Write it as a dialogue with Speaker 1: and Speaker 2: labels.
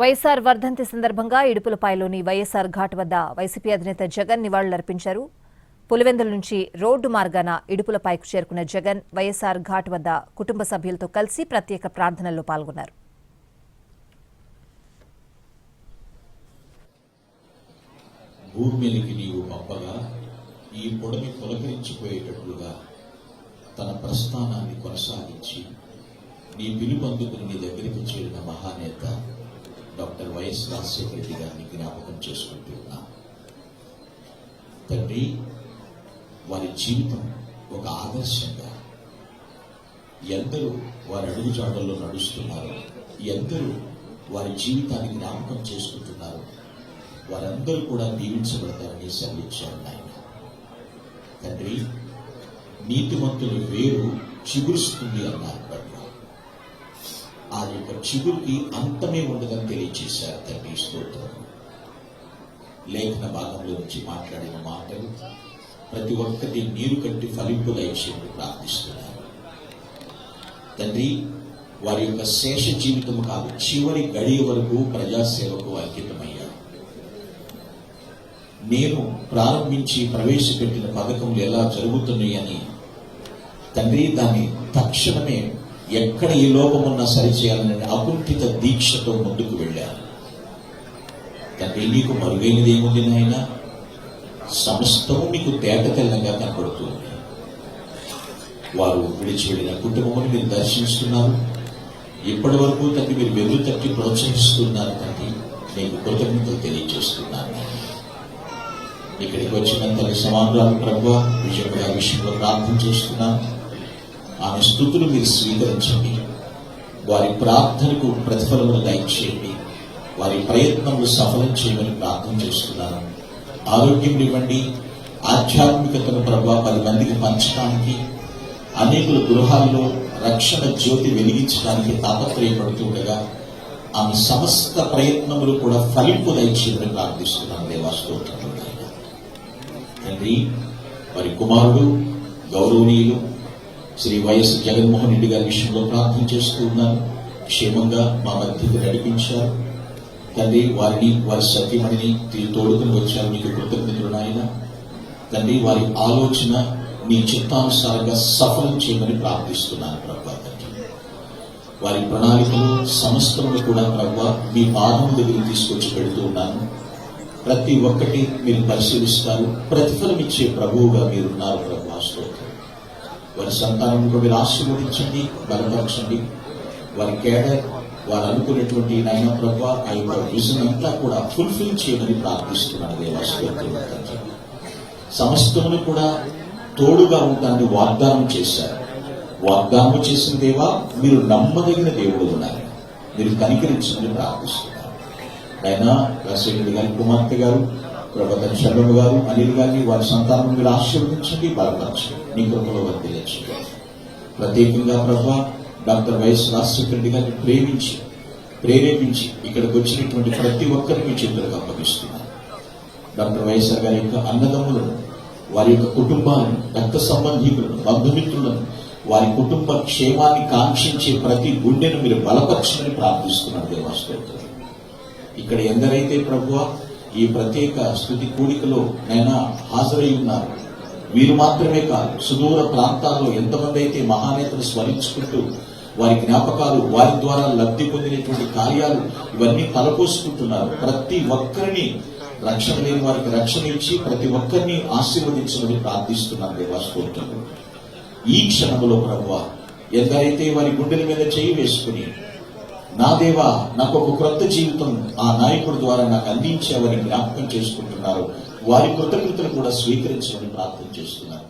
Speaker 1: వైఎస్ఆర్ వర్ధంతి సందర్భంగా ఇడుపులపాయలోని వైఎస్ఆర్ ఘాట్ వద్ద వైసీపీ అధినేత జగన్ నివాళులర్పించారు. పులివెందుల నుంచి రోడ్డు మార్గాన ఇడుపులపాయకు చేరుకున్న జగన్ వైఎస్ఆర్ ఘాట్ వద్ద కుటుంబ సభ్యులతో కలిసి ప్రత్యేక ప్రార్థనల్లో పాల్గొన్నారు.
Speaker 2: భూమికి నీవు పంపగా ఈ పొడమి తొలకరించిపోయేటట్లుగా తన ప్రస్థానాన్ని కొనసాగించి నీ పిలుపందుకుని నీ దగ్గరికి చేరిన మహానేత డాక్టర్ వైఎస్ రాజశేఖర రెడ్డి గారిని జ్ఞాపకం చేసుకుంటున్నా. తండ్రి, వారి జీవితం ఒక ఆదర్శంగా ఎందరూ వారి అడుగుజాడల్లో నడుస్తున్నారు, ఎందరూ వారి జీవితాన్ని జ్ఞాపకం చేసుకుంటున్నారు, వారందరూ కూడా దీవించబడతారని సెలవిచ్చారు నాయన. తండ్రి, నీతిమంతుల వేరు చిగురుస్తుంది అన్నారు. ఆ యొక్క చిగురికి అంతమే ఉండదని తెలియజేశారు. తండ్రి, స్తోత్రం. లేఖన భాగంలో నుంచి మాట్లాడిన మాటలు ప్రతి ఒక్కటి నీరు కట్టి ఫలింపులైచేందుకు ప్రార్థిస్తున్నారు. తండ్రి, వారి యొక్క శేష జీవితం కాదు, చివరి గడియ వరకు ప్రజాసేవకు అంకితమయ్యారు. నేను ప్రారంభించి ప్రవేశపెట్టిన పథకములు ఎలా జరుగుతున్నాయని తండ్రి దాన్ని తక్షణమే ఎక్కడ ఈ లోపమున్నా సరిచేయాలని అకుంఠిత దీక్షతో ముందుకు వెళ్ళారు. తండ్రి, నీకు మరుగైనది ఏముంది నాయన? సమస్తము మీకు తేట తెల్లంగా కనపడుతుంది. వారు విడిచి వెళ్ళిన కుటుంబమును మీరు దర్శిస్తున్నారు. ఇప్పటి వరకు తండ్రి మీరు వెలుగు తట్టి ప్రోత్సహిస్తున్నారు. తండ్రి, నీకు కృతజ్ఞతలు తెలియజేస్తున్నాను. ఇక్కడికి వచ్చిన తల్లి సమానురాలు ప్రభువా విజయపడ విషయంలో ప్రార్థన చేస్తున్నాను. ఆమె స్తుతులు మీరు స్వీకరించండి. వారి ప్రార్థనకు ప్రతిఫలమును దయచేయండి. వారి ప్రయత్నములు సఫలం చేయమని ప్రార్థన చేస్తున్నాను. ఆరోగ్యం ఇవ్వండి. ఆధ్యాత్మికతను ప్రభావ 10 మందికి పంచడానికి, అనేకుల గృహాల్లో రక్షణ జ్యోతి వెలిగించడానికి తాపత్రయపడుతుండగా ఆమె సమస్త ప్రయత్నములు కూడా ఫలింపు దయచేయమని ప్రార్థిస్తున్నాను. దేవాస్తోత్రం. తండ్రి, వారి కుమారుడు గౌరవనీయులు శ్రీ వైఎస్ జగన్మోహన్ రెడ్డి గారి విషయంలో ప్రార్థన చేస్తూ ఉన్నాను. క్షేమంగా మా మధ్యకు నడిపించారు. తండ్రి, వారిని వారి సత్యమణిని తోడుకుని వచ్చారు. మీకు కృతజ్ఞతలు నాయన. తండ్రి, వారి ఆలోచన నీ చిత్తానుసారంగా సఫలం చేయమని ప్రార్థిస్తున్నాను ప్రభా. తండ్రి, వారి ప్రణాళికలు సమస్తములు కూడా ప్రభా మీ పాదం దగ్గరికి తీసుకొచ్చి పెడుతూ ఉన్నాను. ప్రతి ఒక్కటి మీరు పరిశీలిస్తారు. ప్రతిఫలం ఇచ్చే ప్రభువుగా మీరున్నారు ప్రభా. స్తోత్రం. వారి సంతానంలో మీరు ఆశీర్వదించండి, బలపరచండి. వారి కేడర్, వారు అనుకునేటువంటి నాయన ప్రభా ఆ యొక్క విజన్ అంతా కూడా ఫుల్ఫిల్ చేయమని ప్రార్థిస్తున్నాను. దేవాస్తోత్రం. సమస్తమును కూడా తోడుగా ఉంటానని వాగ్దానం చేశారు. వాగ్దానం చేసిన దేవా మీరు నమ్మదగిన దేవుడు ఉన్నారు. మీరు కనికరించమని ప్రార్థిస్తున్నారు. ఆయన రాజశేఖర గారి కుమార్తె గారు, ప్రభాతం శర్మ గారు, అనిల్ గారిని వారి సంతానం మీరు ఆశీర్వదించండి, బలపరచండి, నీ కృపలో వర్తించండి. ప్రత్యేకంగా ప్రభా డాక్టర్ వైఎస్ రాజశేఖర రెడ్డి గారిని ప్రేరేపించి ఇక్కడికి వచ్చినటువంటి ప్రతి ఒక్కరిని మీ చేతులకు అప్పగిస్తున్నారు. డాక్టర్ వైఎస్ఆర్ గారి యొక్క అన్నదమ్ములను, వారి యొక్క కుటుంబాలను, రక్త సంబంధీకులను, బంధుమిత్రులను, వారి కుటుంబ క్షేమాన్ని కాంక్షించే ప్రతి గుండెను మీరు బలపరచమని ప్రార్థిస్తున్నారు. దేవాస్తోత్రం. ఇక్కడ ఎందరైతే ప్రభువా ఈ ప్రత్యేక స్తుతి కూడికలో నైనా హాజరై ఉన్నారు, వీరు మాత్రమే కాదు, సుదూర ప్రాంతాల్లో ఎంతమంది అయితే మహానేతలు స్మరించుకుంటూ వారి జ్ఞాపకాలు, వారి ద్వారా లబ్ధి పొందినటువంటి కార్యాలు ఇవన్నీ తలపోసుకుంటున్నారు. ప్రతి ఒక్కరిని, రక్షణ లేని వారికి రక్షణ ఇచ్చి ప్రతి ఒక్కరిని ఆశీర్వదించమని ప్రార్థిస్తున్నాను. దేవాస్తోత్రం. ఈ క్షణంలో ప్రభువా ఎందరైతే వారి గుండెల మీద చేయి వేసుకుని నా దేవా నాకు ఒక క్రొత్త జీవితం ఆ నాయకుడి ద్వారా నాకు అందించావని జ్ఞాపకం చేసుకుంటున్నారు, వారి కృతజ్ఞతలు కూడా స్వీకరించమని ప్రార్థన చేస్తున్నారు.